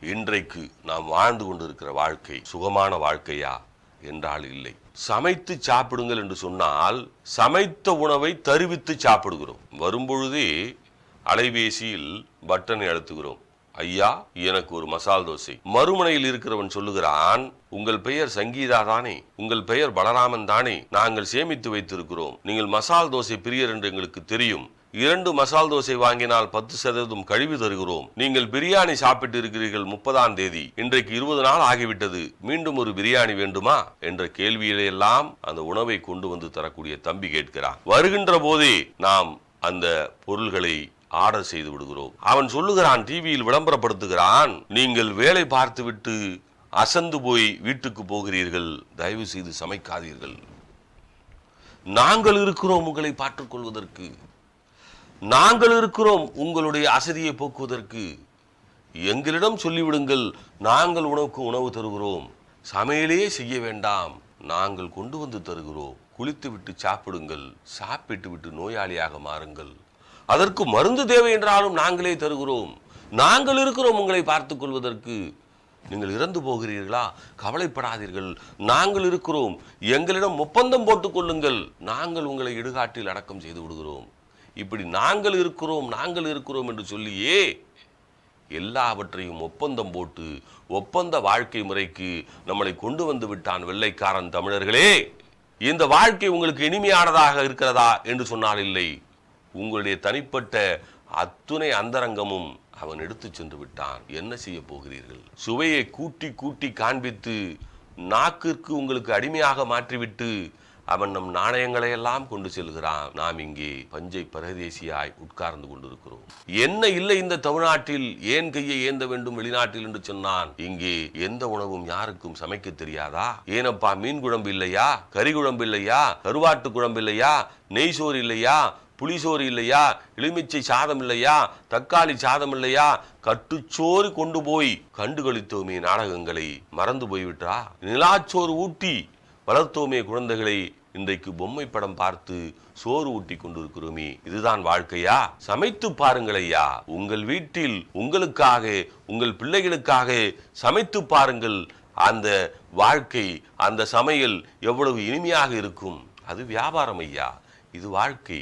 இன்றைக்கு நாம் வாழ்ந்து கொண்டிருக்கிற வாழ்க்கை சுகமான வாழ்க்கையா என்றால் இல்லை. சமைத்து சாப்பிடுங்கள் என்று சொன்னால் சமைத்த உணவை தருவித்து சாப்பிடுகிறோம். வரும்பொழுதே அலைபேசியில் பட்டனை அழுத்துகிறோம். ஐயா, எனக்கு ஒரு மசால் தோசை. மறுமுனையில் இருக்கிறவன் சொல்லுகிறான், உங்கள் பெயர் சங்கீதா தானே, உங்கள் பெயர் பலராமன் தானே, நாங்கள் சேமித்து வைத்திருக்கிறோம், நீங்கள் மசால் தோசை பிரியர் என்று எங்களுக்கு தெரியும், 2 மசால் தோசை வாங்கினால் 10% கழிவு தருகிறோம், நீங்கள் பிரியாணி சாப்பிட்டு இருக்கிறீர்கள் 30ஆம் தேதி, இன்றைக்கு 20 நாள் ஆகிவிட்டது, மீண்டும் ஒரு பிரியாணி வேண்டுமா என்ற கேள்வியிலெல்லாம் அந்த உணவை கொண்டு வந்து தரக்கூடிய தம்பி கேட்கிறான். வருகின்ற போதே நாம் அந்த பொருள்களை ஆர்டர் செய்து விடுகிறோம். அவன் சொல்லுகிறான், டிவியில் விளம்பரப்படுத்துகிறான், நீங்கள் வேலை பார்த்துவிட்டு அசந்து போய் வீட்டுக்கு போகிறீர்கள், தயவு செய்து சமைக்காதீர்கள், நாங்கள் இருக்கிறோம் உங்களை பார்த்துக் கொள்வதற்கு, நாங்கள் இருக்கிறோம் உங்களுடைய அசதியை போக்குவதற்கு, எங்களிடம் சொல்லிவிடுங்கள், நாங்கள் உனக்கு உணவு தருகிறோம், சமையலே செய்ய வேண்டாம், நாங்கள் கொண்டு வந்து தருகிறோம், குளித்து விட்டு சாப்பிடுங்கள், சாப்பிட்டு விட்டு நோயாளியாக மாறுங்கள், அதற்கு மருந்து தேவை என்றாலும் நாங்களே தருகிறோம், நாங்கள் இருக்கிறோம் உங்களை பார்த்துக் கொள்வதற்கு, நீங்கள் இறந்து போகிறீர்களா, கவலைப்படாதீர்கள், நாங்கள் இருக்கிறோம், எங்களிடம் ஒப்பந்தம் போட்டுக் கொள்ளுங்கள், நாங்கள் உங்களை இடுகாட்டில் அடக்கம் செய்து விடுகிறோம். இப்படி நாங்கள் இருக்கிறோம் என்று சொல்லியே எல்லாவற்றையும் ஒப்பந்தம் போட்டு ஒப்பந்த வாழ்க்கை முறைக்கு நம்மளை கொண்டு வந்து விட்டான் வெள்ளைக்காரன். தமிழர்களே, இந்த வாழ்க்கை உங்களுக்கு இனிமையானதாக இருக்கிறதா என்று சொன்னால் இல்லை, உங்களுடைய தனிப்பட்ட அத்துணை அந்தரங்கமும் அவன் எடுத்து சென்று விட்டான். என்ன செய்ய போகிறீர்கள்? சுவையை கூட்டி கூட்டி காண்பித்து நாக்கிற்கு உங்களுக்கு அடிமையாக மாற்றிவிட்டு அவன் நம் நாணயங்களை எல்லாம் கொண்டு செல்கிறான். நாம் இங்கே பஞ்சை பரதேசியாய் உட்கார்ந்து கொண்டிருக்கிறோம். என்ன இல்லை இந்த தமிழ்நாட்டில், ஏன் கையை ஏந்த வேண்டும் வெளிநாட்டில் என்று சொன்னான். இங்கே எந்த உணவும் யாருக்கும் சமைக்க தெரியாதா? ஏனப்பா, மீன் குழம்பு இல்லையா, கறி குழம்பு இல்லையா, கருவாட்டு குழம்பு இல்லையா, நெய் சோறு இல்லையா, புளிசோறு இல்லையா, எலுமிச்சை சாதம் இல்லையா, தக்காளி சாதம் இல்லையா, கட்டுச்சோறு கொண்டு போய் கண்டு கழித்தோமே நாடகங்களை, மறந்து போய்விட்டா? நிலாச்சோறு ஊட்டி வளர்த்தோமே குழந்தைகளை, இன்றைக்கு பொம்மை படம் பார்த்து சோறு ஊட்டி கொண்டிருக்கிறோமே, இதுதான் வாழ்க்கையா? சமைத்து பாருங்கள் ஐயா, உங்கள் வீட்டில் உங்களுக்காக உங்கள் பிள்ளைகளுக்காக சமைத்து பாருங்கள். அந்த வாழ்க்கை, அந்த சமையல் எவ்வளவு இனிமையாக இருக்கும். அது வியாபாரம் ஐயா, இது வாழ்க்கை.